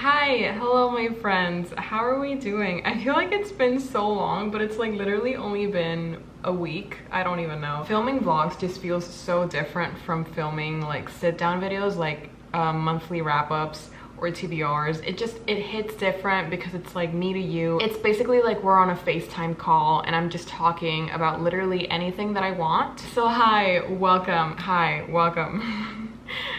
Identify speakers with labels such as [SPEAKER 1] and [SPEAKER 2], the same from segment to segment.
[SPEAKER 1] Hi, hello my friends. How are we doing? I feel like it's been so long, but it's like literally only been a week. I don't even know. Filming vlogs just feels so different from filming like sit-down videos like monthly wrap-ups or TBRs. It hits different because it's like me to you. It's basically like we're on a FaceTime call and I'm just talking about literally anything that I want. So hi, welcome.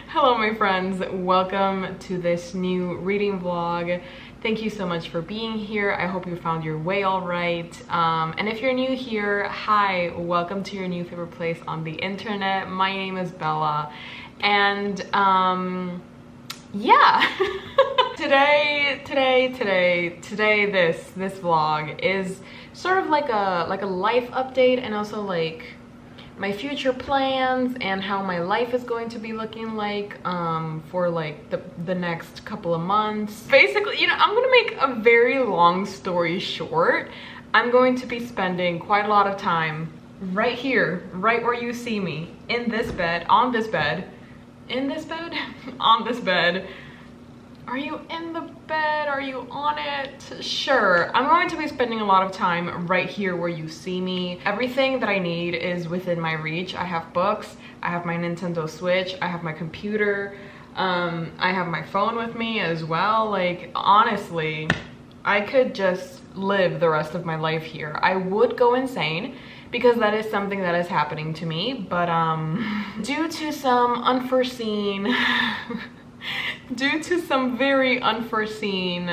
[SPEAKER 1] Hello my friends, welcome to this new reading vlog. Thank you so much for being here. I hope you found your way all right. And if you're new here, hi, welcome to your new favorite place on the internet. My name is Bella, and yeah. today this vlog is sort of like a life update, and also like my future plans and how my life is going to be looking like for like the next couple of months. Basically, you know, I'm gonna make a very long story short. I'm going to be spending quite a lot of time right here, right where you see me, in this bed, on this bed, in this bed, on this bed. Are you in the bed? Are you on it? Sure. I'm going to be spending a lot of time right here where you see me. Everything that I need is within my reach. I have books, I have my Nintendo Switch, I have my computer, I have my phone with me as well. Like, honestly, I could just live the rest of my life here. I would go insane because that is something that is happening to me, but due to some unforeseen due to some very unforeseen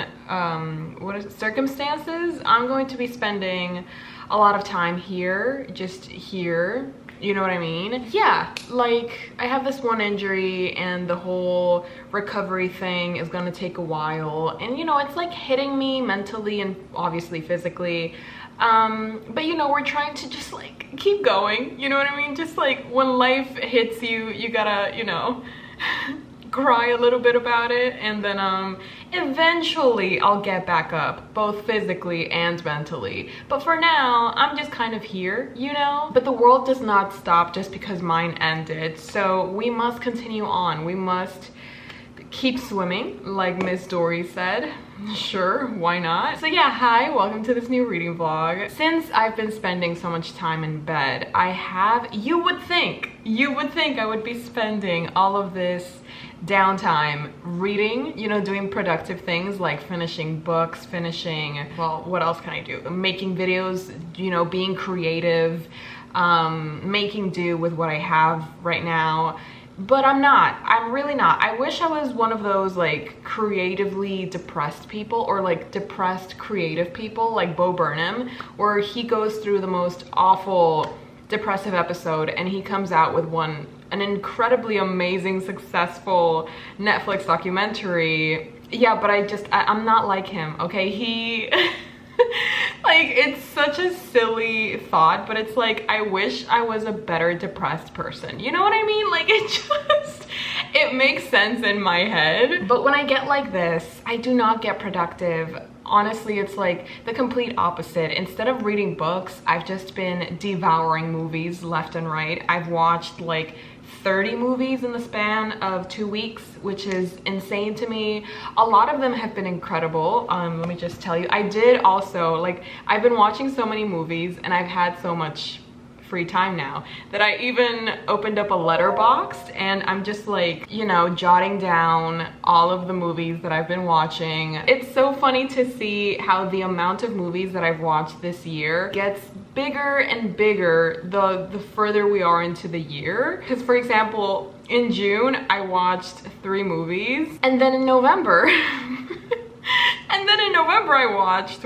[SPEAKER 1] circumstances, I'm going to be spending a lot of time here, just here, you know what I mean? Yeah, like I have this one injury and the whole recovery thing is gonna take a while, and you know, it's like hitting me mentally and obviously physically, but you know, we're trying to just like keep going, you know what I mean? Just like when life hits you, you gotta, you know, cry a little bit about it, and then eventually I'll get back up, both physically and mentally. But for now, I'm just kind of here, you know? But the world does not stop just because mine ended, so we must continue on. We must keep swimming, like Miss Dory said. Sure, why not? So yeah, hi, welcome to this new reading vlog. Since I've been spending so much time in bed, you would think I would be spending all of this downtime reading, you know, doing productive things like finishing books, well, what else can I do? Making videos, you know, being creative, making do with what I have right now. But I'm not. I'm really not. I wish I was one of those like creatively depressed people, or like depressed creative people like Bo Burnham, where he goes through the most awful depressive episode and he comes out with an incredibly amazing, successful Netflix documentary. Yeah, but I'm not like him, okay? He like, it's such a silly thought, but it's like, I wish I was a better depressed person. You know what I mean? Like, it makes sense in my head. But when I get like this, I do not get productive. Honestly, it's like the complete opposite. Instead of reading books, I've just been devouring movies left and right. I've watched like 30 movies in the span of 2 weeks, which is insane to me. A lot of them have been incredible. Let me just tell you, I did also, like, I've been watching so many movies and I've had so much free time now that I even opened up a letterboxd, and I'm just like, you know, jotting down all of the movies that I've been watching. It's so funny to see how the amount of movies that I've watched this year gets bigger and bigger the further we are into the year. Because for example, in June I watched 3 movies, and then in November I watched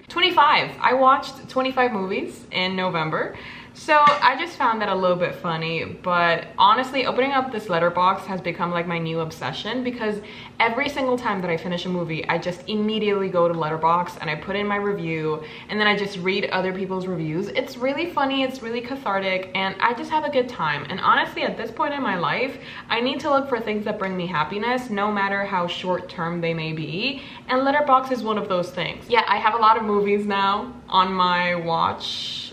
[SPEAKER 1] 25. I watched 25 movies in November. So I just found that a little bit funny, but honestly, opening up this letterbox has become like my new obsession, because every single time that I finish a movie, I just immediately go to Letterboxd and I put in my review, and then I just read other people's reviews. It's really funny, it's really cathartic, and I just have a good time. And honestly, at this point in my life, I need to look for things that bring me happiness, no matter how short term they may be, and Letterboxd is one of those things. Yeah, I have a lot of movies now on my watched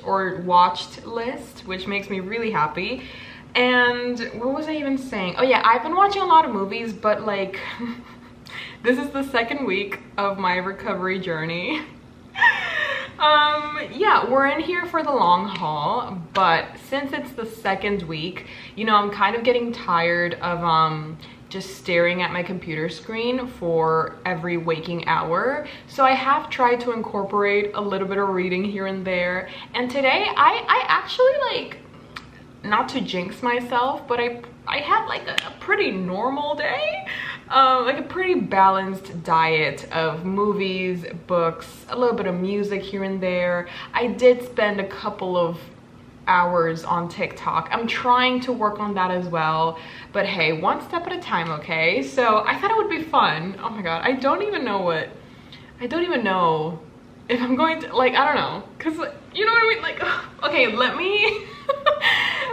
[SPEAKER 1] list, which makes me really happy. And what was I even saying? Oh yeah, I've been watching a lot of movies, but like this is the second week of my recovery journey. Yeah, we're in here for the long haul, but since it's the second week, you know, I'm kind of getting tired of just staring at my computer screen for every waking hour. So I have tried to incorporate a little bit of reading here and there. And today I actually, like, not to jinx myself, but I had like a pretty normal day. Like a pretty balanced diet of movies, books, a little bit of music here and there. I did spend a couple of hours on TikTok. I'm trying to work on that as well, but hey, one step at a time, okay? So I thought it would be fun. Oh my god, I don't even know if I'm going to, like, I don't know, because you know what I mean, like, okay, let me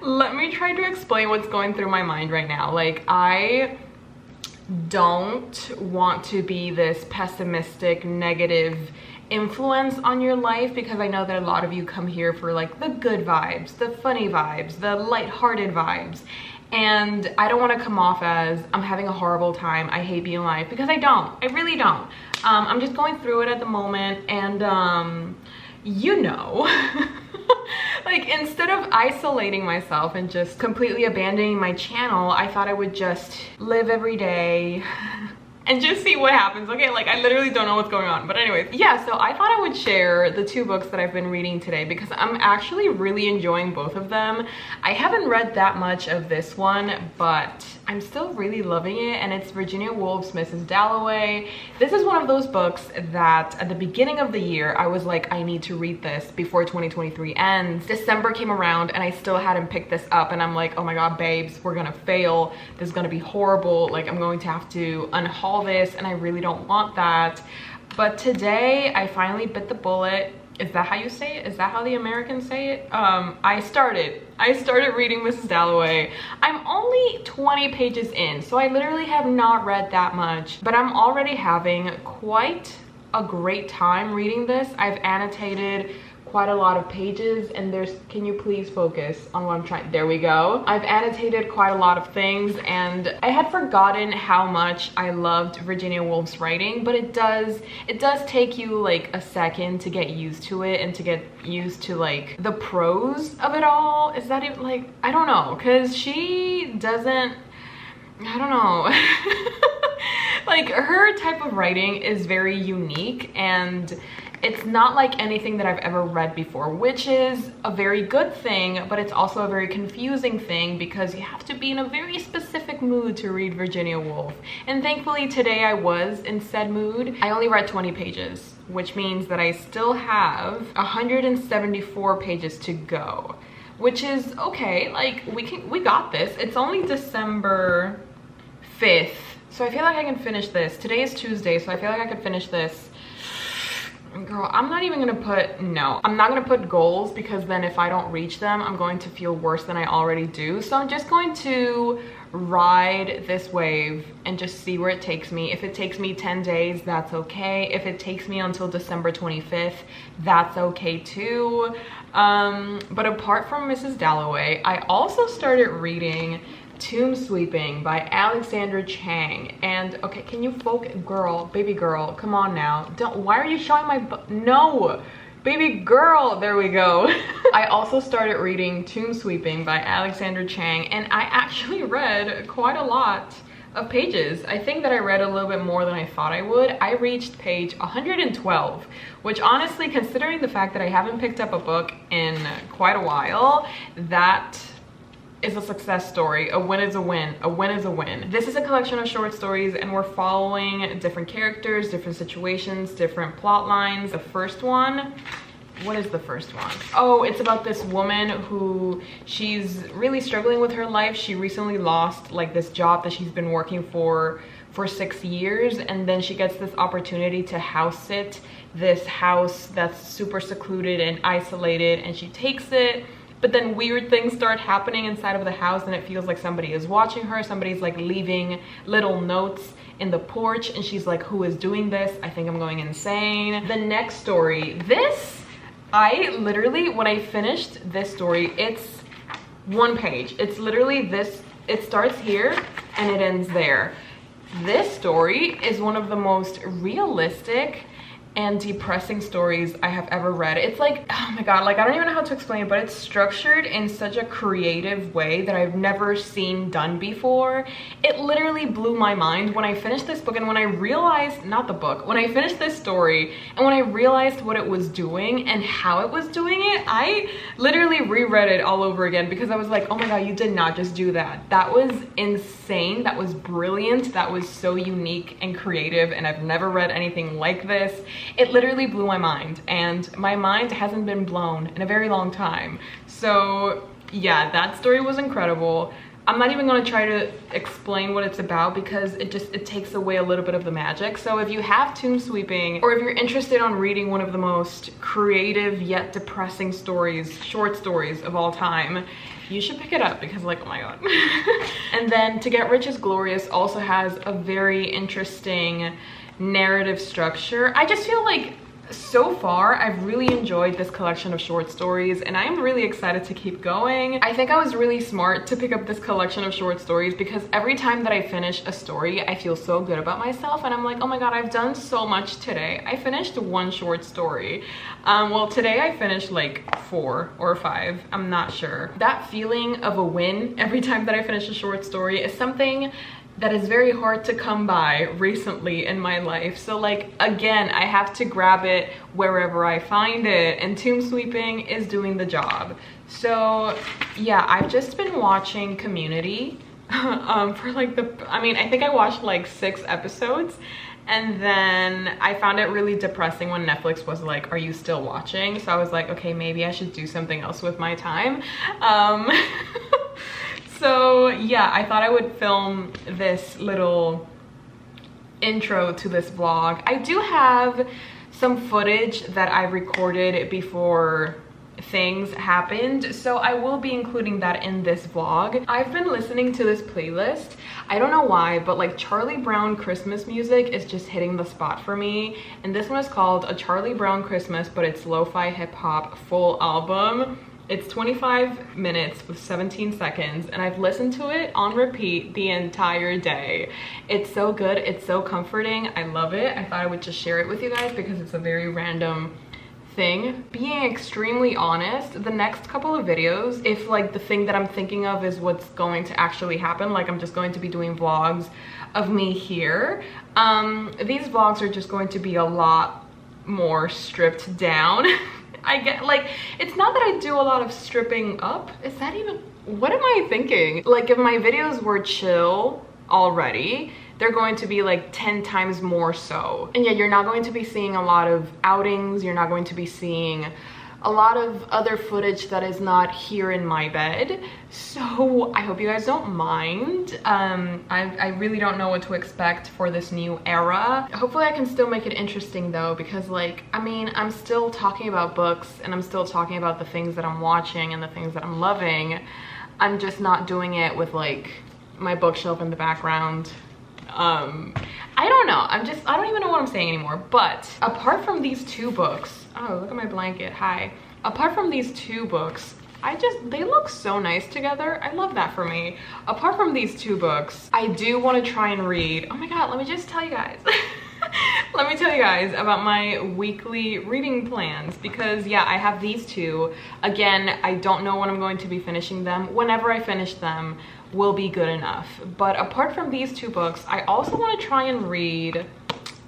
[SPEAKER 1] let me try to explain what's going through my mind right now. Like, I don't want to be this pessimistic, negative influence on your life, because I know that a lot of you come here for like the good vibes, the funny vibes, the lighthearted vibes, and I don't want to come off as I'm having a horrible time, I hate being alive, because I don't. I really don't. I'm just going through it at the moment, and you know, like, instead of isolating myself and just completely abandoning my channel, I thought I would just live every day and just see what happens. Okay, like, I literally don't know what's going on, but anyways, yeah, so I thought I would share the two books that I've been reading today, because I'm actually really enjoying both of them. I haven't read that much of this one, but I'm still really loving it, and it's Virginia Woolf's Mrs. Dalloway. This is one of those books that at the beginning of the year, I was like, I need to read this before 2023 ends. December came around and I still hadn't picked this up, and I'm like, oh my god, babes, we're gonna fail. This is gonna be horrible. Like, I'm going to have to unhaul this, and I really don't want that. But today, I finally bit the bullet. Is that how you say it? Is that how the Americans say it? I started reading Mrs. Dalloway. I'm only 20 pages in, so I literally have not read that much, but I'm already having quite a great time reading this. I've annotated quite a lot of pages, and can you please focus on what I'm trying, there we go. I've annotated quite a lot of things, and I had forgotten how much I loved Virginia Woolf's writing, but it does take you like a second to get used to it and to get used to like the prose of it all. Is that even, like, I don't know, because she doesn't, I don't know. Like, her type of writing is very unique, and it's not like anything that I've ever read before, which is a very good thing, but it's also a very confusing thing, because you have to be in a very specific mood to read Virginia Woolf. And thankfully today I was in said mood. I only read 20 pages, which means that I still have 174 pages to go, which is okay. Like, we got this. It's only December 5th. So I feel like I can finish this. Today is Tuesday, so I feel like I could finish this. Girl, I'm not even gonna put, no, I'm not gonna put goals, because then if I don't reach them, I'm going to feel worse than I already do. So I'm just going to ride this wave and just see where it takes me. If it takes me 10 days, that's okay. If it takes me until December 25th, that's okay too. But apart from Mrs. Dalloway, I also started reading Tomb Sweeping by Alexandra Chang. And okay, can you focus, girl, baby girl, come on now. Why are you showing my no, baby girl, there we go. I also started reading Tomb Sweeping by Alexandra Chang, and I actually read quite a lot of pages. I think that I read a little bit more than I thought I would. I reached page 112, which honestly, considering the fact that I haven't picked up a book in quite a while, that is a success story. A win is a win. A win is a win. This is a collection of short stories, and we're following different characters, different situations, different plot lines. The first one, what is the first one? Oh, it's about this woman who, she's really struggling with her life. She recently lost like this job that she's been working for 6 years, and then she gets this opportunity to house sit this house that's super secluded and isolated, and she takes it. But then weird things start happening inside of the house, and it feels like somebody is watching her. Somebody's like leaving little notes in the porch, and she's like, who is doing this? I think I'm going insane. The next story, this, I literally, when I finished this story, it's 1 page. It's literally this, it starts here and it ends there. This story is one of the most realistic and depressing stories I have ever read. It's like, oh my god, like I don't even know how to explain it, but it's structured in such a creative way that I've never seen done before. It literally blew my mind when I finished this book, and when I realized, not the book, when I finished this story and when I realized what it was doing and how it was doing it, I literally reread it all over again because I was like, oh my god, you did not just do that. That was insane. That was brilliant. That was so unique and creative, and I've never read anything like this. It literally blew my mind, and my mind hasn't been blown in a very long time. So yeah, that story was incredible. I'm not even going to try to explain what it's about because it takes away a little bit of the magic. So if you have tomb sweeping, or if you're interested on reading one of the most creative yet depressing stories, short stories of all time, you should pick it up because, like, oh my god. And then To Get Rich is Glorious also has a very interesting narrative structure. I just feel like so far I've really enjoyed this collection of short stories, and I am really excited to keep going. I think I was really smart to pick up this collection of short stories because every time that I finish a story, I feel so good about myself, and I'm like, oh my god, I've done so much today. I finished 1 short story. Well, today I finished like 4 or 5, I'm not sure. That feeling of a win every time that I finish a short story is something that is very hard to come by recently in my life. So like, again, I have to grab it wherever I find it, and tomb sweeping is doing the job. So yeah, I've just been watching Community for like I think I watched like 6 episodes, and then I found it really depressing when Netflix was like, are you still watching? So I was like, okay, maybe I should do something else with my time. So yeah, I thought I would film this little intro to this vlog. I do have some footage that I recorded before things happened, so I will be including that in this vlog. I've been listening to this playlist. I don't know why, but like Charlie Brown Christmas music is just hitting the spot for me, and this one is called A Charlie Brown Christmas, but it's lo-fi hip-hop full album. It's 25 minutes with 17 seconds, and I've listened to it on repeat the entire day. It's so good, it's so comforting, I love it. I thought I would just share it with you guys because it's a very random thing. Being extremely honest, the next couple of videos, if like the thing that I'm thinking of is what's going to actually happen, like I'm just going to be doing vlogs of me here, these vlogs are just going to be a lot more stripped down. I get, like, it's not that I do a lot of stripping up. Is that even, what am I thinking? Like, if my videos were chill already, they're going to be like 10 times more so. And yeah, you're not going to be seeing a lot of outings. You're not going to be seeing a lot of other footage that is not here in my bed. So I hope you guys don't mind. I really don't know what to expect for this new era. Hopefully I can still make it interesting though, because like, I mean, I'm still talking about books and I'm still talking about the things that I'm watching and the things that I'm loving. I'm just not doing it with like my bookshelf in the background. I don't know. I don't even know what I'm saying anymore. But apart from these 2 books, oh, look at my blanket. Hi. Apart from these 2 books, they look so nice together. I love that for me. Apart from these 2 books, I do want to try and read. Oh my god, let me just tell you guys. Let me tell you guys about my weekly reading plans, because yeah, I have these 2. Again, I don't know when I'm going to be finishing them. Whenever I finish them will be good enough. But apart from these 2 books, I also want to try and read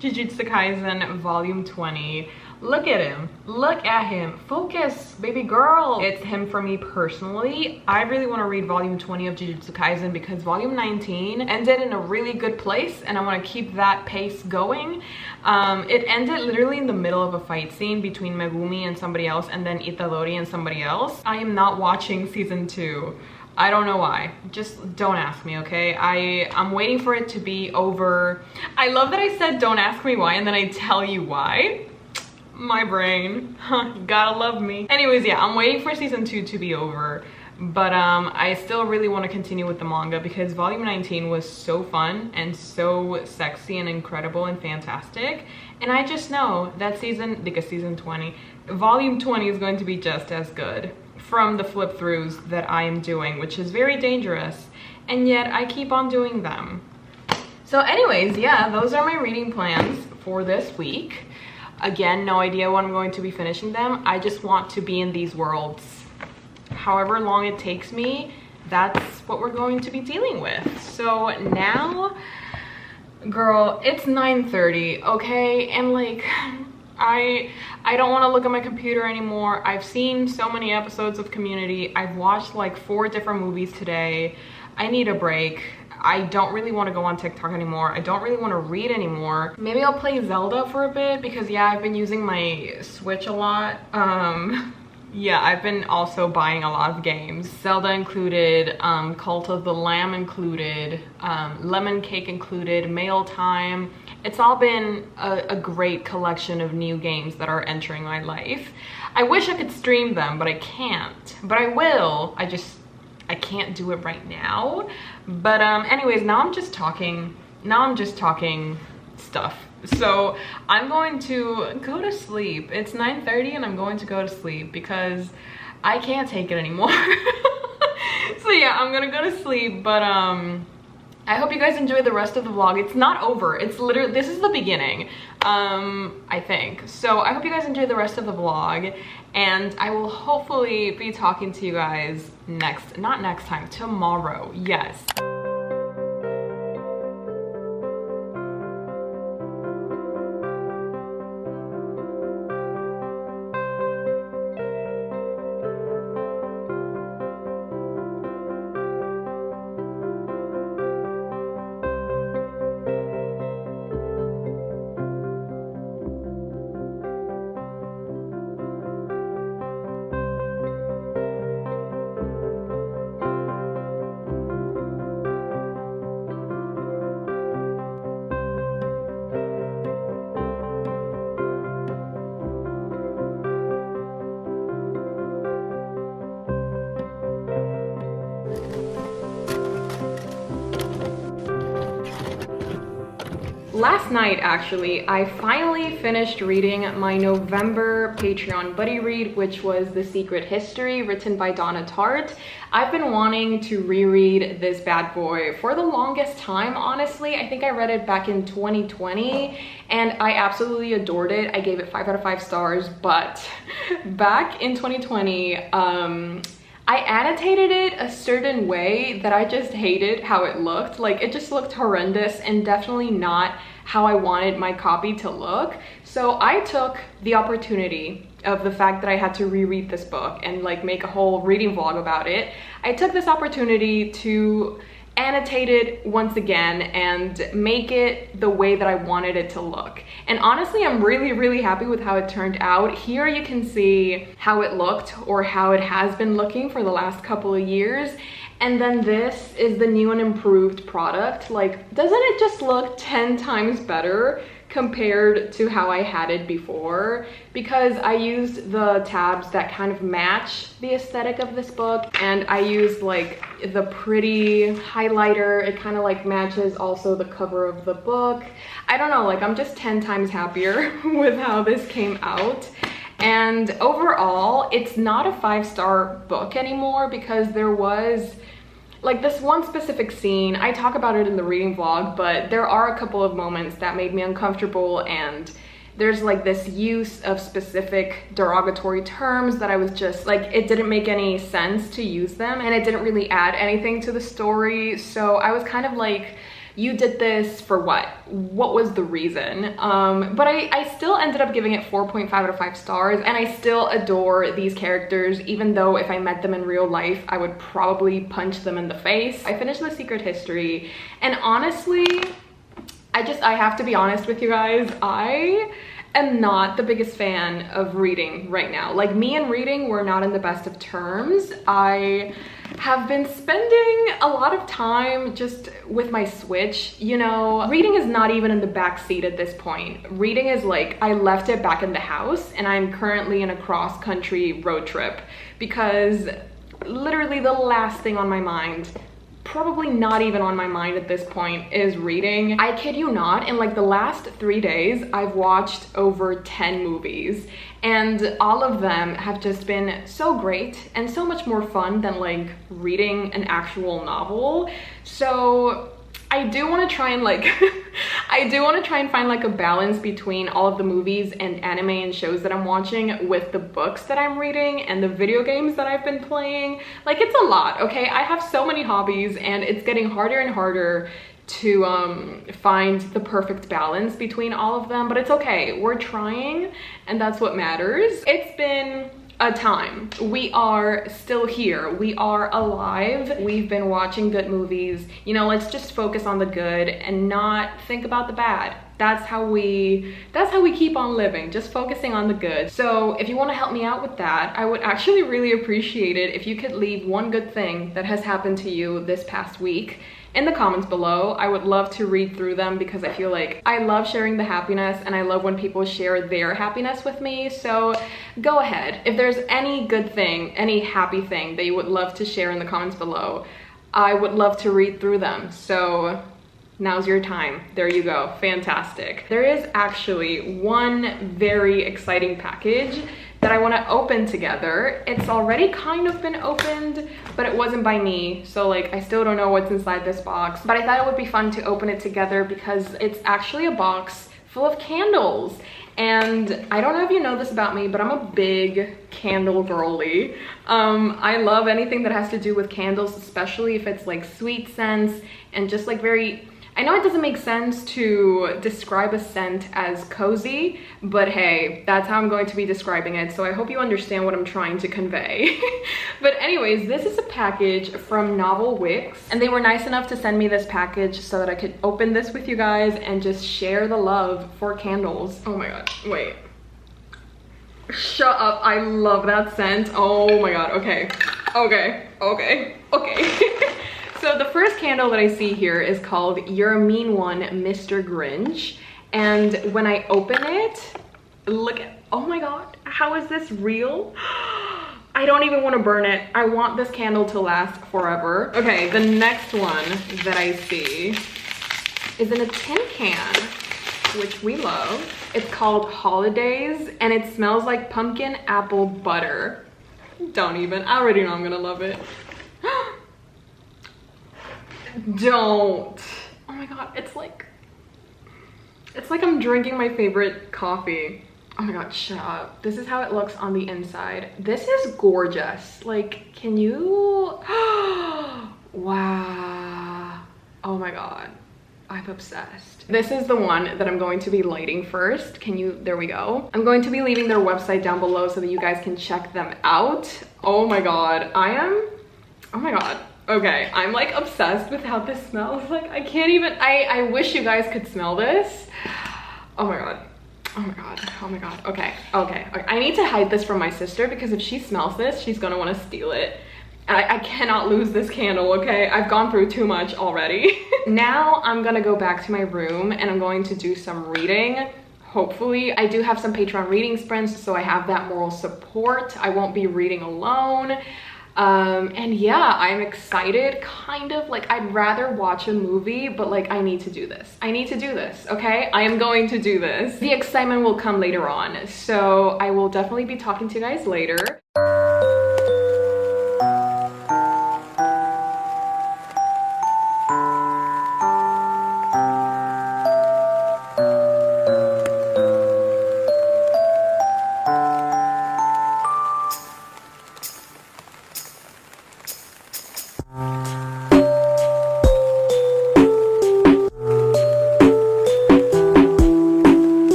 [SPEAKER 1] Jujutsu Kaisen Volume 20. Look at him. Look at him. Focus, baby girl. It's him for me personally. I really want to read Volume 20 of Jujutsu Kaisen because Volume 19 ended in a really good place, and I want to keep that pace going. It ended literally in the middle of a fight scene between Megumi and somebody else, and then Itadori and somebody else. I am not watching Season 2. I don't know why. Just don't ask me, okay? I'm waiting for it to be over. I love that I said don't ask me why and then I tell you why. My brain, gotta love me. Anyways, yeah, I'm waiting for Season 2 to be over, but I still really want to continue with the manga because Volume 19 was so fun and so sexy and incredible and fantastic, and I just know that Volume 20 is going to be just as good. from the flip throughs that I am doing, which is very dangerous, and yet I keep on doing them. So anyways, yeah, those are my reading plans for this week. Again, no idea when I'm going to be finishing them. I just want to be in these worlds. However long it takes me, that's what we're going to be dealing with. So now, girl, it's 9:30, okay? And like, I don't want to look at my computer anymore. I've seen so many episodes of Community. I've watched like 4 different movies today. I need a break. I don't really want to go on TikTok anymore. I don't really want to read anymore. Maybe I'll play Zelda for a bit because yeah, I've been using my Switch a lot. Yeah, I've been also buying a lot of games. Zelda included, Cult of the Lamb included, Lemon Cake included, Mail Time. It's all been a great collection of new games that are entering my life. I wish I could stream them, but I can't. But I will. I can't do it right now. But anyways, now I'm just talking stuff. So I'm going to go to sleep. It's 9:30 and I'm going to go to sleep because I can't take it anymore. So yeah, I'm gonna go to sleep, but I hope you guys enjoy the rest of the vlog. It's not over. It's literally, this is the beginning, I think. So I hope you guys enjoy the rest of the vlog, and I will hopefully be talking to you guys not next time, tomorrow. Yes. Last night, actually, I finally finished reading my November Patreon buddy read, which was The Secret History, written by Donna Tartt. I've been wanting to reread this bad boy for the longest time, honestly. I think I read it back in 2020, and I absolutely adored it. I gave it 5 out of 5 stars, but back in 2020, I annotated it a certain way that I just hated how it looked. Like, it just looked horrendous and definitely not how I wanted my copy to look. So I took the opportunity of the fact that I had to reread this book and like make a whole reading vlog about it. I took this opportunity to annotate it once again and make it the way that I wanted it to look. And honestly, I'm really happy with how it turned out. Here you can see how it looked, or how it has been looking for the last couple of years. And then this is the new and improved product. Like, doesn't it just look 10 times better compared to how I had it before? Because I used the tabs that kind of match the aesthetic of this book, and I used like the pretty highlighter. It kind of like matches also the cover of the book. I don't know, like I'm just 10 times happier with how this came out. And overall, it's not a 5-star book anymore, because there was like this one specific scene. I talk about it in the reading vlog, but there are a couple of moments that made me uncomfortable, and there's like this use of specific derogatory terms that I was just like, it didn't make any sense to use them, and it didn't really add anything to the story. So I was kind of like, you did this for what? What was the reason? But I still ended up giving it 4.5 out of 5 stars, and I still adore these characters, even though if I met them in real life, I would probably punch them in the face. I finished The Secret History, and honestly, I have to be honest with you guys, I am not the biggest fan of reading right now. Like, me and reading, we're not in the best of terms. I have been spending a lot of time just with my Switch, you know. Reading is not even in the back seat at this point. Reading is like, I left it back in the house, and I'm currently in a cross-country road trip, because literally the last thing on my mind probably not even on my mind at this point is reading. I kid you not, in like the last 3 days, I've watched over 10 movies, and all of them have just been so great and so much more fun than like reading an actual novel. So I do want to try and like I do want to try and find like a balance between all of the movies and anime and shows that I'm watching with the books that I'm reading and the video games that I've been playing. Like, it's a lot, okay? I have so many hobbies and it's getting harder and harder to find the perfect balance between all of them, but it's okay. We're trying, and that's what matters. It's been a time. We are still here. We are alive. We've been watching good movies. You know, let's just focus on the good and not think about the bad. That's how we keep on living, just focusing on the good. So if you want to help me out with that, I would actually really appreciate it if you could leave one good thing that has happened to you this past week in the comments below. I would love to read through them because I feel like I love sharing the happiness and I love when people share their happiness with me. So go ahead. If there's any good thing, any happy thing that you would love to share in the comments below, I would love to read through them. So now's your time. There you go. Fantastic. There is actually one very exciting package that I want to open together. It's already kind of been opened, but it wasn't by me, so like I still don't know what's inside this box, but I thought it would be fun to open it together because it's actually a box full of candles. And I don't know if you know this about me, but I'm a big candle girly. I love anything that has to do with candles, especially if it's like sweet scents and just like very, I know it doesn't make sense to describe a scent as cozy, but hey, that's how I'm going to be describing it. So I hope you understand what I'm trying to convey. But anyways, this is a package from Novel Wicks, and they were nice enough to send me this package so that I could open this with you guys and just share the love for candles. Oh my God, wait. Shut up, I love that scent. Oh my God, okay. So the first candle that I see here is called You're a Mean One, Mr. Grinch. And when I open it, look at, oh my God, how is this real? I don't even want to burn it. I want this candle to last forever. Okay, the next one that I see is in a tin can, which we love. It's called Holidays, and it smells like pumpkin apple butter. Don't even, I already know I'm gonna love it. Don't. Oh my God, it's like I'm drinking my favorite coffee. Oh my God, shut up. This is how it looks on the inside. This is gorgeous. Like, can you? Wow. Oh my God, I'm obsessed. This is the one that I'm going to be lighting first. Can you, there we go. I'm going to be leaving their website down below so that you guys can check them out. Oh my God, oh my God. Okay, I'm like obsessed with how this smells. Like, I can't even, I wish you guys could smell this. Oh my God. Oh my God. Oh my God. Okay. I need to hide this from my sister because if she smells this, she's gonna want to steal it. And I cannot lose this candle, okay? I've gone through too much already. Now I'm gonna go back to my room and I'm going to do some reading. Hopefully, I do have some Patreon reading sprints, so I have that moral support. I won't be reading alone. And yeah, I'm excited, kind of like I'd rather watch a movie, but like I need to do this. I need to do this, okay? I am going to do this. The excitement will come later on, so I will definitely be talking to you guys later.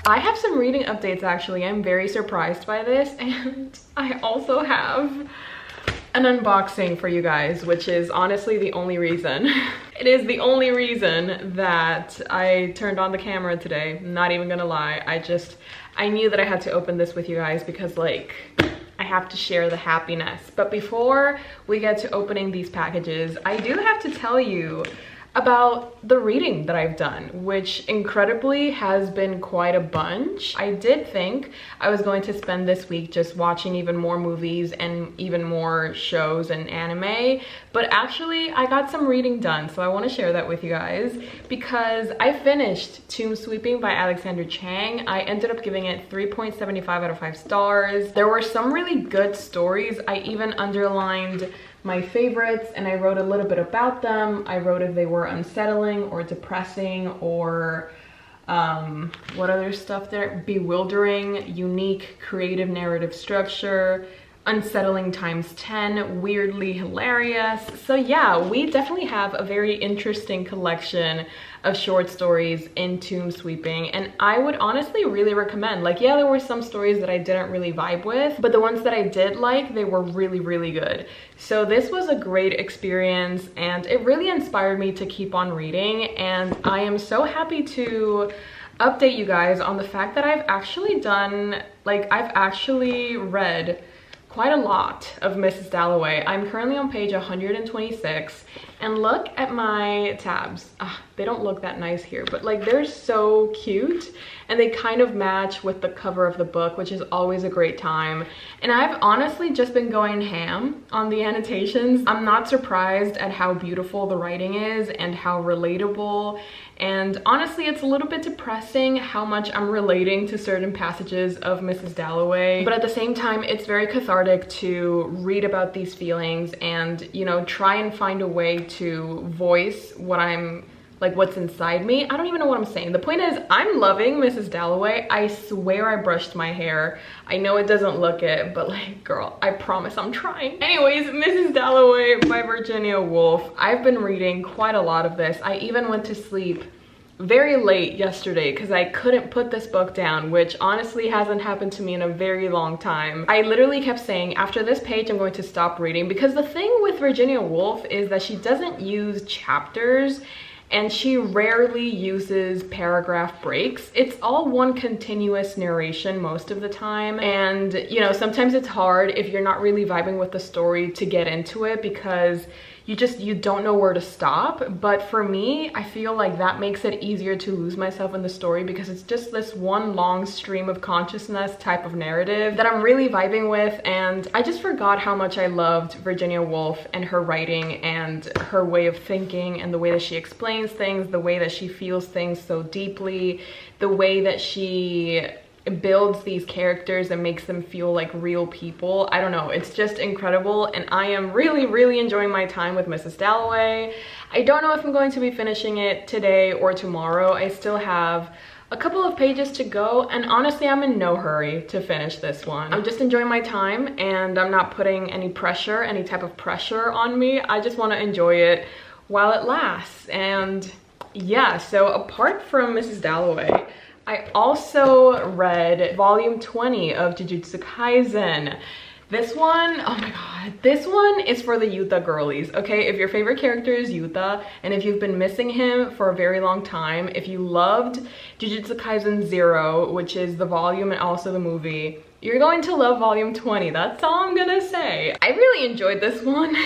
[SPEAKER 1] I have some reading updates actually. I'm very surprised by this, and I also have an unboxing for you guys, which is honestly the only reason. It is the only reason that I turned on the camera today. Not even gonna lie. I knew that I had to open this with you guys because like, I have to share the happiness. But before we get to opening these packages, I do have to tell you about the reading that I've done, which incredibly has been quite a bunch. I did think I was going to spend this week just watching even more movies and even more shows and anime, but actually I got some reading done, so I want to share that with you guys because I finished Tomb Sweeping by Alexander Chang. I ended up giving it 3.75 out of 5 stars. There were some really good stories. I even underlined my favorites and I wrote a little bit about them. I wrote if they were unsettling or depressing or what other stuff there? Bewildering, unique, creative narrative structure, unsettling times 10, weirdly hilarious. So yeah, we definitely have a very interesting collection of short stories in Tomb Sweeping, and I would honestly really recommend. Like, yeah, there were some stories that I didn't really vibe with, but the ones that I did like, they were really, really good. So this was a great experience and it really inspired me to keep on reading, and I am so happy to update you guys on the fact that I've actually read quite a lot of Mrs. Dalloway. I'm currently on page 126, and look at my tabs. They don't look that nice here, but like they're so cute and they kind of match with the cover of the book, which is always a great time. And I've honestly just been going ham on the annotations. I'm not surprised at how beautiful the writing is and how relatable. And honestly, it's a little bit depressing how much I'm relating to certain passages of Mrs. Dalloway. But at the same time, it's very cathartic to read about these feelings and, you know, try and find a way to voice what's inside me. I don't even know what I'm saying. The point is, I'm loving Mrs. Dalloway. I swear I brushed my hair. I know it doesn't look it, but like, girl, I promise I'm trying. Anyways, Mrs. Dalloway by Virginia Woolf. I've been reading quite a lot of this. I even went to sleep very late yesterday because I couldn't put this book down, which honestly hasn't happened to me in a very long time. I literally kept saying, after this page, I'm going to stop reading, because the thing with Virginia Woolf is that she doesn't use chapters and she rarely uses paragraph breaks. It's all one continuous narration most of the time. And, you know, sometimes it's hard if you're not really vibing with the story to get into it because you don't know where to stop. But for me, I feel like that makes it easier to lose myself in the story because it's just this one long stream of consciousness type of narrative that I'm really vibing with. And I just forgot how much I loved Virginia Woolf and her writing and her way of thinking and the way that she explains things, the way that she feels things so deeply, the way that she builds these characters and makes them feel like real people. I don't know, it's just incredible, and I am really, really enjoying my time with Mrs. Dalloway. I don't know if I'm going to be finishing it today or tomorrow. I still have a couple of pages to go, and honestly, I'm in no hurry to finish this one. I'm just enjoying my time, and I'm not putting any type of pressure on me. I just want to enjoy it while it lasts. And yeah, so apart from Mrs. Dalloway, I also read volume 20 of Jujutsu Kaisen. This one, oh my god, this one is for the Yuta girlies, okay? If your favorite character is Yuta, and if you've been missing him for a very long time, if you loved Jujutsu Kaisen 0, which is the volume and also the movie, you're going to love volume 20. That's all I'm gonna say. I really enjoyed this one.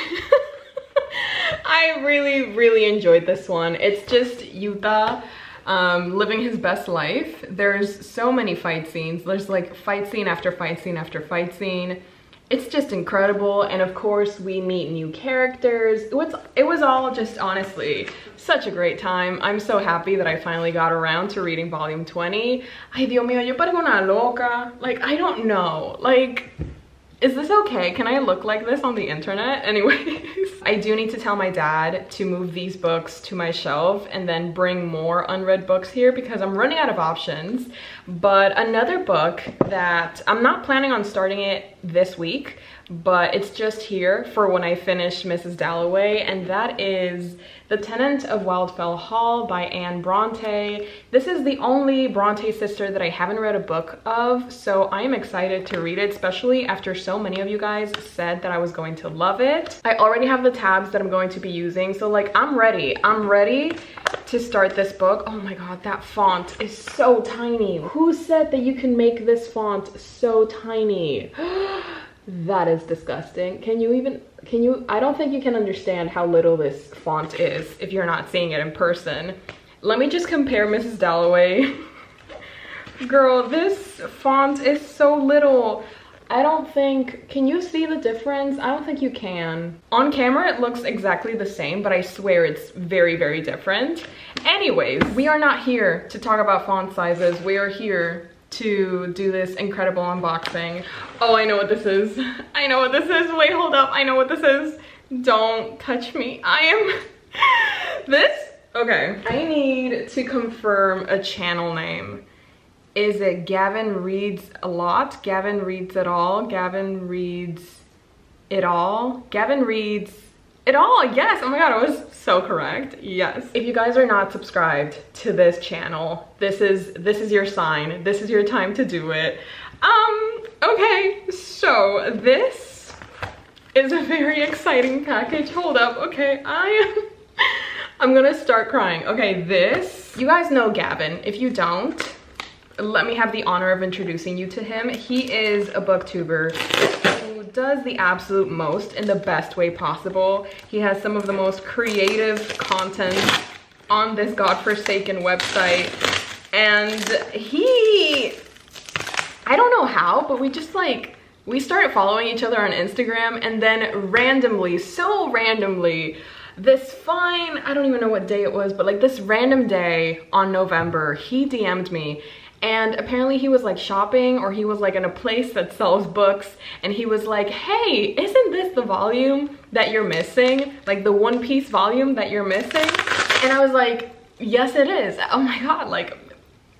[SPEAKER 1] I really, really enjoyed this one. It's just Yuta living his best life. There's so many fight scenes. There's like fight scene after fight scene after fight scene. It's just incredible. And of course we meet new characters. It was all just honestly such a great time. I'm so happy that I finally got around to reading volume 20. Ay, Dios mío, yo parezco una loca. Like, I don't know. Like, is this okay? Can I look like this on the internet? Anyways, I do need to tell my dad to move these books to my shelf and then bring more unread books here because I'm running out of options. But another book that I'm not planning on starting it this week, but it's just here for when I finish Mrs. Dalloway, and that is The Tenant of Wildfell Hall by Anne Bronte. This is the only Bronte sister that I haven't read a book of, so I am excited to read it, especially after so many of you guys said that I was going to love it. I already have the tabs that I'm going to be using, so like I'm ready to start this book. Oh my god, that font is so tiny. Who said that you can make this font so tiny? That is disgusting. Can you, I don't think you can understand how little this font is if you're not seeing it in person. Let me just compare Mrs. Dalloway. Girl, this font is so little. I don't think, can you see the difference? I don't think you can. On camera, it looks exactly the same, but I swear it's very, very different. Anyways, we are not here to talk about font sizes. We are here to do this incredible unboxing. Oh, I know what this is. I know what this is. Wait, hold up. I know what this is. Don't touch me. Okay. I need to confirm a channel name. Is it Gavin Reads a Lot? Gavin Reads It All? Gavin Reads It All? Gavin Reads It All, yes. Oh my god, I was so correct. Yes. If you guys are not subscribed to this channel, this is your sign. This is your time to do it. Okay, so this is a very exciting package. Hold up, okay, I'm gonna start crying. Okay, this, you guys know Gavin. If you don't, let me have the honor of introducing you to him. He is a booktuber who does the absolute most in the best way possible. He has some of the most creative content on this godforsaken website, and I don't know how, but we started following each other on Instagram, and then randomly, so randomly, I don't even know what day it was, but like this random day on November, he DM'd me. And apparently he was like shopping, or he was like in a place that sells books, and he was like, hey, isn't this the volume that you're missing? Like the One Piece volume that you're missing? And I was like, yes, it is. Oh my god, like,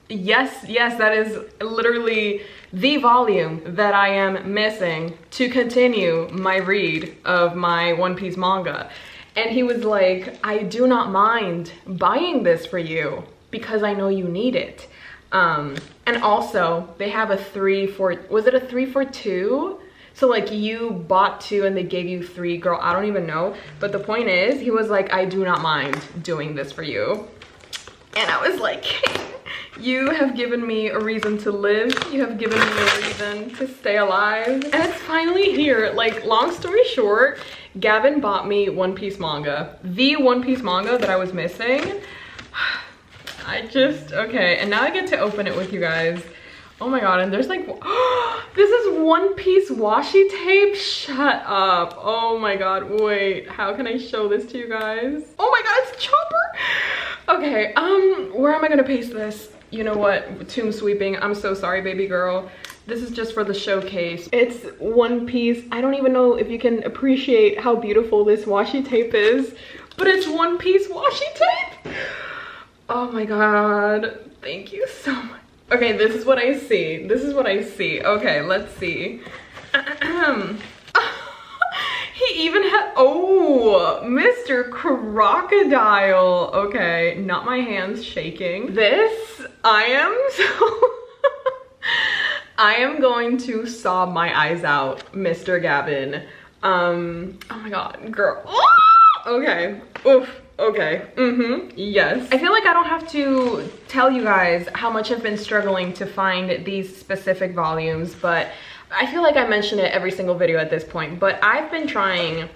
[SPEAKER 1] yes, that is literally the volume that I am missing to continue my read of my One Piece manga. And he was like, I do not mind buying this for you because I know you need it. And also they have a 3 for, was it a 3 for 2? So like you bought 2 and they gave you 3, girl, I don't even know. But the point is, he was like, I do not mind doing this for you. And I was like, you have given me a reason to live. You have given me a reason to stay alive. And it's finally here. Like, long story short, Gavin bought me One Piece manga. The One Piece manga that I was missing. Okay, and now I get to open it with you guys. Oh my god, and there's like, this is One Piece washi tape? Shut up. Oh my god, wait, how can I show this to you guys? Oh my god, it's Chopper! Okay, where am I gonna paste this? You know what, tomb sweeping, I'm so sorry, baby girl. This is just for the showcase. It's One Piece. I don't even know if you can appreciate how beautiful this washi tape is, but it's One Piece washi tape! Oh my god, thank you so much. Okay, this is what I see. This is what I see. Okay, let's see. He even had, oh, Mr. Crocodile. Okay, not my hands shaking. This, I am going to sob my eyes out, Mr. Gavin. Oh my god, girl. Okay, oof. Okay, yes. I feel like I don't have to tell you guys how much I've been struggling to find these specific volumes, but I feel like I mention it every single video at this point, but I've been trying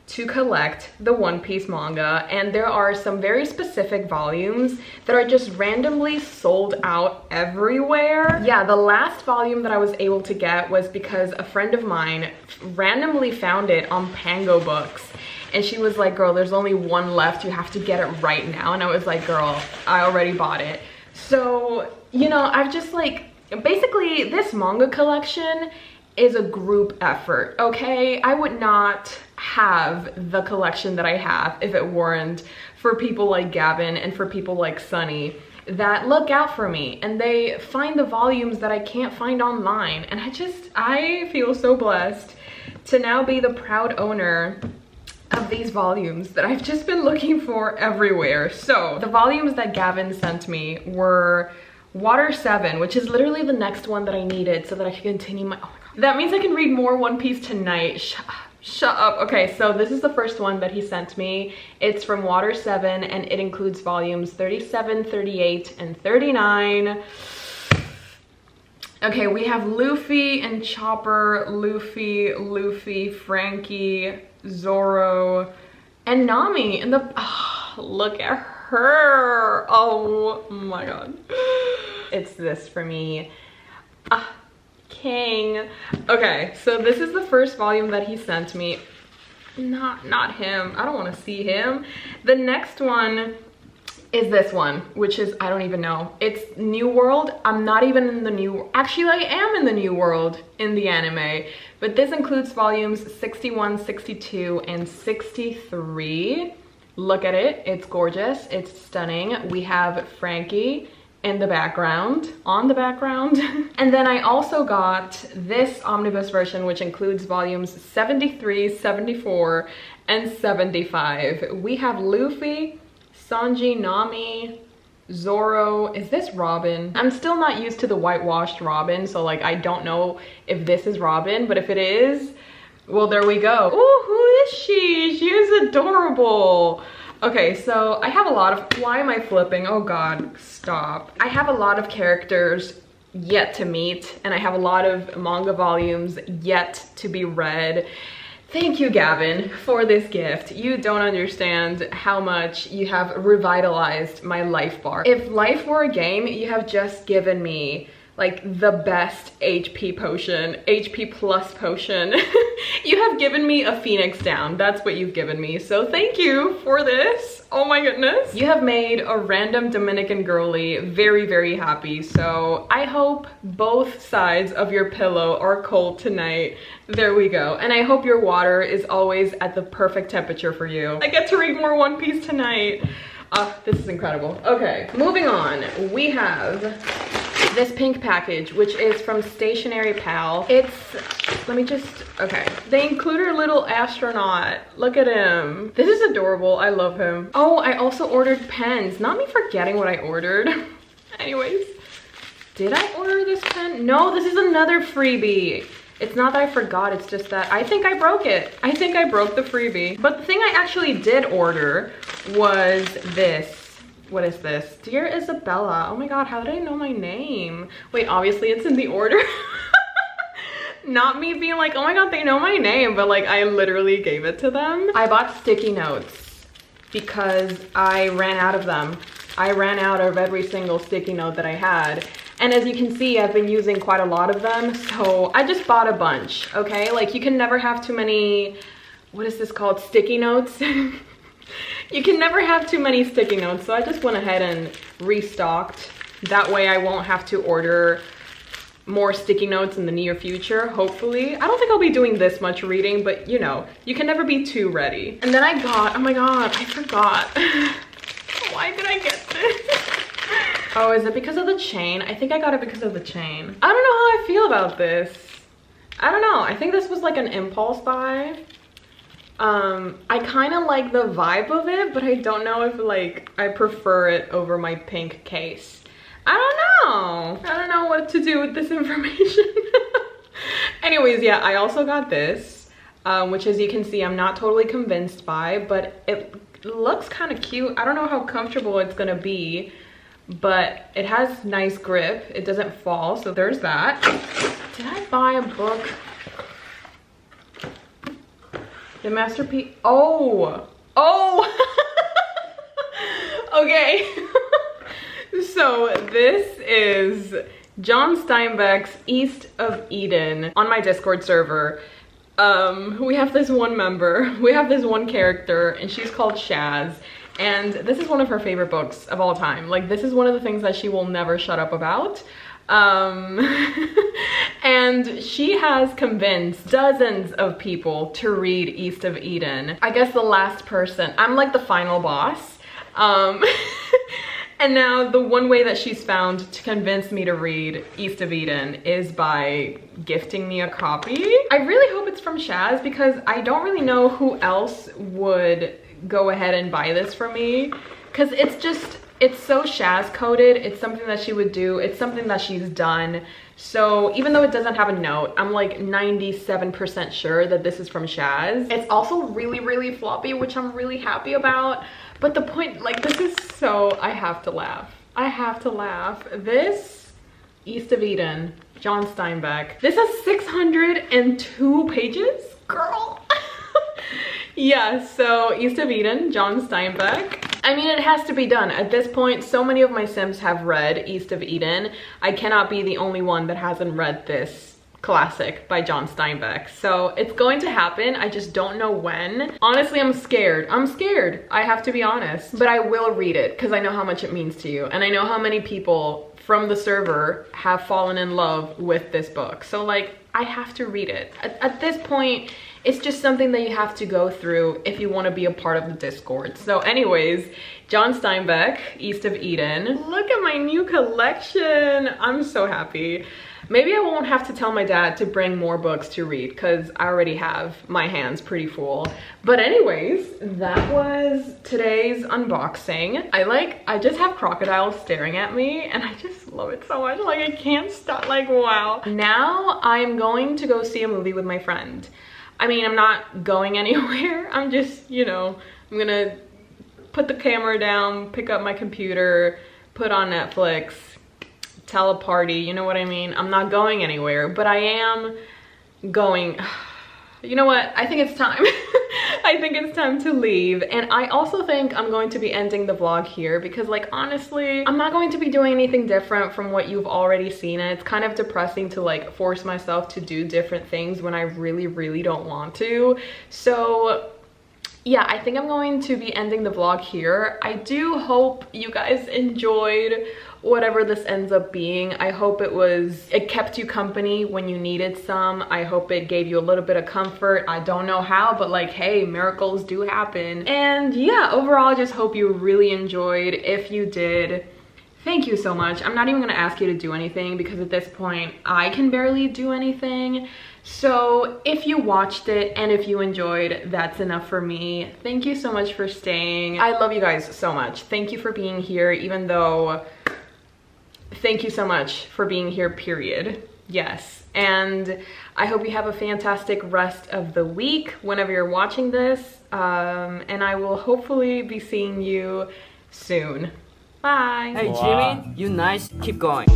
[SPEAKER 1] to collect the One Piece manga, and there are some very specific volumes that are just randomly sold out everywhere. Yeah, the last volume that I was able to get was because a friend of mine randomly found it on Pango Books. And she was like, girl, there's only one left. You have to get it right now. And I was like, girl, I already bought it. So, you know, I've just like, basically this manga collection is a group effort, okay? I would not have the collection that I have if it weren't for people like Gavin and for people like Sunny. that look out for me and they find the volumes that I can't find online. And I feel so blessed to now be the proud owner of these volumes that I've just been looking for everywhere. So the volumes that Gavin sent me were Water 7, which is literally the next one that I needed so that I could continue my, oh my God. That means I can read more One Piece tonight. Shut up. Okay, so this is the first one that he sent me. It's from Water 7 and it includes volumes 37, 38, and 39. Okay, we have Luffy and Chopper, Luffy, Frankie, Zoro, and Nami. And look at her. Oh my God. It's this for me. King. Okay, so this is the first volume that he sent me. Not him. I don't want to see him. The next one is this one, which is, I don't even know. It's New World. I'm not even in the new, actually I am in the New World in the anime, but this includes volumes 61, 62, and 63. Look at it. It's gorgeous. It's stunning. We have Frankie in the background, on the background. And then I also got this omnibus version, which includes volumes 73, 74, and 75. We have Luffy, Sanji, Nami, Zoro. Is this Robin? I'm still not used to the whitewashed Robin, so like I don't know if this is Robin, but if it is, well, there we go. Oh, who is she? She is adorable. Okay, so I have a lot of, why am I flipping? Oh God, stop. I have a lot of characters yet to meet, and I have a lot of manga volumes yet to be read. Thank you, Gavin, for this gift. You don't understand how much you have revitalized my life bar. If life were a game, you have just given me like the best HP potion, HP plus potion. You have given me a phoenix down. That's what you've given me. So thank you for this. Oh my goodness. You have made a random Dominican girly very, very happy. So I hope both sides of your pillow are cold tonight. There we go. And I hope your water is always at the perfect temperature for you. I get to read more One Piece tonight. This is incredible. Okay, moving on. We have this pink package, which is from Stationery Pal. It's, let me just, okay. They include a little astronaut. Look at him. This is adorable. I love him. Oh, I also ordered pens. Not me forgetting what I ordered. Anyways, did I order this pen? No, this is another freebie. It's not that I forgot, it's just that I think I broke it. I think I broke the freebie. But the thing I actually did order was this. What is this? Dear Isabella. Oh my God, how did I know my name? Wait, obviously it's in the order. Not me being like, oh my God, they know my name, but like I literally gave it to them. I bought sticky notes because I ran out of them. I ran out of every single sticky note that I had. And as you can see, I've been using quite a lot of them. So I just bought a bunch, okay? Like you can never have too many, what is this called? Sticky notes? You can never have too many sticky notes. So I just went ahead and restocked. That way I won't have to order more sticky notes in the near future, hopefully. I don't think I'll be doing this much reading, but you know, you can never be too ready. And then I got, oh my God, I forgot. Why did I get this? Oh, is it because of the chain? I think I got it because of the chain. I don't know how I feel about this. I don't know. I think this was like an impulse buy. I kind of like the vibe of it, but I don't know if like I prefer it over my pink case. I don't know. I don't know what to do with this information. Anyways, yeah, I also got this, which as you can see, I'm not totally convinced by, but it looks kind of cute. I don't know how comfortable it's gonna be, but it has nice grip. It doesn't fall, so there's that. Did I buy a book? The masterpiece. Oh. Okay. So this is John Steinbeck's East of Eden on my Discord server. We have this one member, we have this one character, and she's called Shaz. And this is one of her favorite books of all time. Like, this is one of the things that she will never shut up about. And she has convinced dozens of people to read East of Eden. I guess the last person, I'm like the final boss. And now the one way that she's found to convince me to read East of Eden is by gifting me a copy. I really hope it's from Shaz because I don't really know who else would go ahead and buy this for me, because it's so Shaz coded. It's something that she would do. It's something that she's done. So even though it doesn't have a note, I'm like 97% sure that this is from Shaz. It's also really, really floppy, which I'm really happy about. But the point, like, this is so, I have to laugh. I have to laugh. This, East of Eden, John Steinbeck. This has 602 pages, girl. Yeah, so East of Eden, John Steinbeck. I mean, it has to be done. At this point, so many of my Sims have read East of Eden. I cannot be the only one that hasn't read this classic by John Steinbeck. So it's going to happen. I just don't know when. Honestly, I'm scared. I'm scared. I have to be honest. But I will read it because I know how much it means to you. And I know how many people from the server have fallen in love with this book. So like, I have to read it. At this point, it's just something that you have to go through if you want to be a part of the Discord. So anyways, John Steinbeck, East of Eden. Look at my new collection. I'm so happy. Maybe I won't have to tell my dad to bring more books to read because I already have my hands pretty full. But anyways, that was today's unboxing. I just have crocodiles staring at me and I just love it so much. Like, I can't stop, like, wow. Now I'm going to go see a movie with my friend. I mean, I'm not going anywhere. I'm just, you know, I'm gonna put the camera down, pick up my computer, put on Netflix, tell a party, you know what I mean? I'm not going anywhere, but I am going. You know what? I think it's time. I think it's time to leave. And I also think I'm going to be ending the vlog here because, like, honestly, I'm not going to be doing anything different from what you've already seen. And it's kind of depressing to like force myself to do different things when I really, really don't want to. So yeah, I think I'm going to be ending the vlog here. I do hope you guys enjoyed whatever this ends up being. I hope it kept you company when you needed some. I hope it gave you a little bit of comfort. I don't know how, but like, hey, miracles do happen. And yeah, overall, I just hope you really enjoyed. If you did, thank you so much. I'm not even gonna ask you to do anything because at this point, I can barely do anything. So if you watched it and if you enjoyed, that's enough for me. Thank you so much for staying. I love you guys so much. Thank you for being here, even though, thank you so much for being here, period. Yes. And I hope you have a fantastic rest of the week whenever you're watching this. And I will hopefully be seeing you soon. Bye.
[SPEAKER 2] Hey Jimmy, you nice. Keep going.